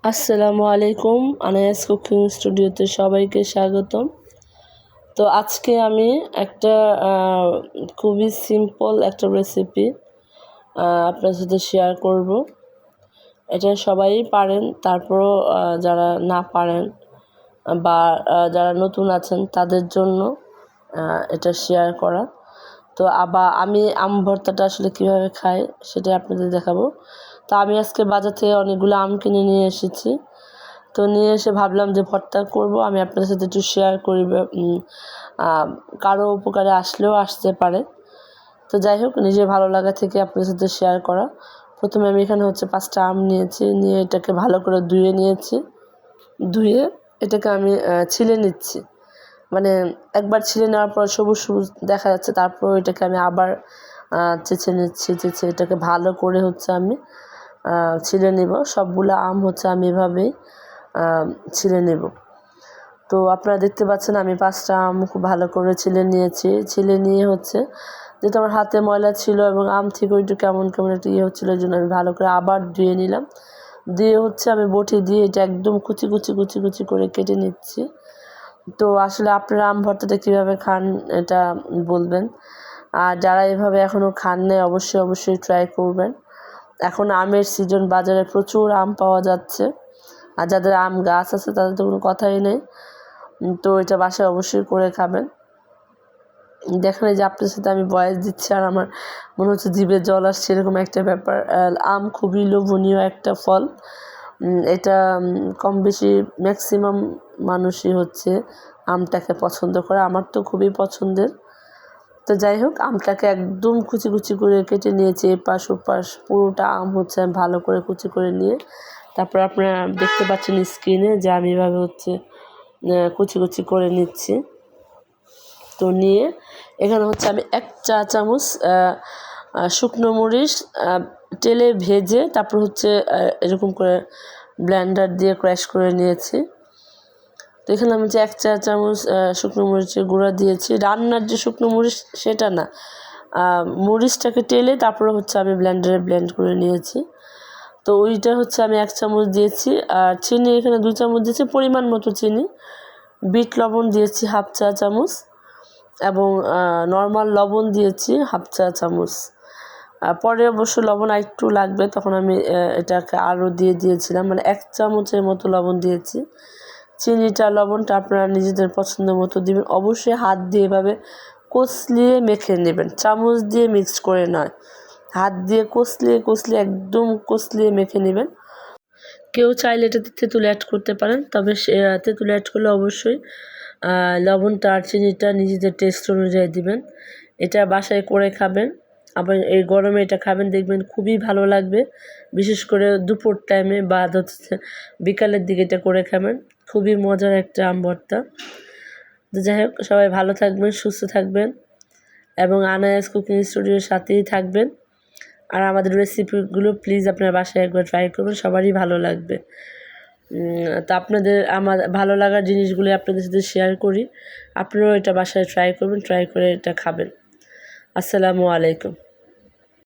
আসসালামু আলাইকুম। আনায়াস কুকিং স্টুডিওতে সবাইকে স্বাগতম। তো আজকে আমি একটা খুবই সিম্পল একটা রেসিপি আপনার সাথে শেয়ার করব। এটা সবাই পারেন, তারপরও যারা না পারেন বা যারা নতুন আছেন তাদের জন্য এটা শেয়ার করা। তো আমি আম ভর্তাটা আসলে কীভাবে খাই সেটাই আপনাদের দেখাবো। তো আমি আজকে বাজার থেকে অনেকগুলো আম কিনে নিয়ে এসেছি। তো নিয়ে এসে ভাবলাম যে ভর্তা করব, আমি আপনাদের সাথে একটু শেয়ার করি, কারো উপকারে আসলেও আসতে পারে। তো যাই হোক, নিজের ভালো লাগা থেকে আপনাদের সাথে শেয়ার করা। প্রথমে আমি এখানে 5টা আম নিয়েছি, নিয়ে এটাকে ভালো করে ধুয়ে নিয়েছি। ধুয়ে এটাকে আমি ছিলে নিচ্ছি, মানে একবার ছিলে নেওয়ার পর সবুজ সবুজ দেখা যাচ্ছে, তারপর এটাকে আমি আবার চেঁচে নিচ্ছি। এটাকে ভালো করে আমি ছিলে নেব। সবগুলো আম আমি এভাবেই ছিলে নেব। তো আপনারা দেখতে পাচ্ছেন আমি 5টা আম খুব ভালো করে ছিলে নিয়েছি। ছিলে নিয়ে যেহেতু আমার হাতে ময়লা ছিল এবং আম থেকে একটু কেমন কেমন একটা হচ্ছিলো, ওই জন্য আমি ভালো করে আবার ধুয়ে নিলাম। দিয়ে আমি বটি দিয়ে এটা একদম কুচি কুচি কুচি কুচি করে কেটে নিচ্ছি। তো আসলে আপনারা আম ভর্তাটা কীভাবে খান এটা বলবেন, আর যারা এভাবে এখনও খান নাই অবশ্যই ট্রাই করবেন। এখন আমের সিজন, বাজারে প্রচুর আম পাওয়া যাচ্ছে, আর যাদের আম গাছ আছে তাদের তো কোনো কথাই নেই। তো এটা বাসায় অবশ্যই করে খাবেন। দেখেন যে আপনার সাথে আমি ভয়েস দিচ্ছি আর আমার মনে হচ্ছে জিভে জল আসছে, এরকম একটা ব্যাপার। আম খুবই লোভনীয় একটা ফল। এটা কম বেশি ম্যাক্সিমাম মানুষই আমটাকে পছন্দ করে, আমার তো খুবই পছন্দের। তো যাই হোক, আমটাকে একদম কুচি কুচি করে কেটে নিয়েছি, এপাশ ওপাশ পুরোটা আম আমি ভালো করে কুচি করে নিয়ে তারপর আপনারা দেখতে পাচ্ছেন স্ক্রিনে যে আমি এভাবে কুচি কুচি করে নিচ্ছি। তো নিয়ে এখানে আমি 1 চা চামচ শুকনো মরিচ তেলে ভেজে তারপর এরকম করে ব্লেন্ডার দিয়ে ক্র্যাশ করে নিয়েছি। তো এখানে আমি 1 চা চামচ শুকনো মরিচের গুঁড়া দিয়েছি। রান্নার যে শুকনো মরিচ সেটা না, মরিচটাকে টেলে তারপর আমি ব্লেন্ডারে ব্লেন্ড করে নিয়েছি। তো ওইটা আমি 1 চামচ দিয়েছি। আর চিনি এখানে 2 চামচ দিয়েছি, পরিমাণ মতো চিনি। বিট লবণ দিয়েছি 1/2 চা চামচ এবং নর্মাল লবণ দিয়েছি 1/2 চা চামচ। পরে অবশ্য লবণ আরেকটু লাগবে, তখন আমি এটাকে আরও দিয়েছিলাম, মানে 1 চামচের মতো লবণ দিয়েছি। চিনিটা লবণটা আপনারা নিজেদের পছন্দ মতো দিবেন। অবশ্যই হাত দিয়ে এভাবে কষলিয়ে মেখে নেবেন, চামচ দিয়ে মিক্স করে নয়। হাত দিয়ে কষলিয়ে একদম কষলিয়ে মেখে নেবেন। কেউ চাইলে এটাতে তেঁতুল অ্যাড করতে পারেন, তবে তেঁতুল অ্যাড করলে অবশ্যই লবণটা আর চিনিটা নিজেদের টেস্ট অনুযায়ী দিবেন। এটা বাসায় করে খাবেন, আবার এই গরমে এটা খাবেন, দেখবেন খুবই ভালো লাগবে। বিশেষ করে দুপুর টাইমে বা বিকালের দিকে এটা করে খাবেন, খুবই মজার একটা আম ভর্তা। তো যাই হোক, সবাই ভালো থাকবেন, সুস্থ থাকবেন এবং আনায়াস কুকিং স্টুডিওর সাথেই থাকবেন। আর আমাদের রেসিপিগুলো প্লিজ আপনার বাসায় একবার ট্রাই করবেন, সবারই ভালো লাগবে। তো আমার ভালো লাগার জিনিসগুলি আপনাদের সাথে শেয়ার করি। আপনারাও এটা বাসায় ট্রাই করবেন, ট্রাই করে এটা খাবেন। আসসালামু আলাইকুম।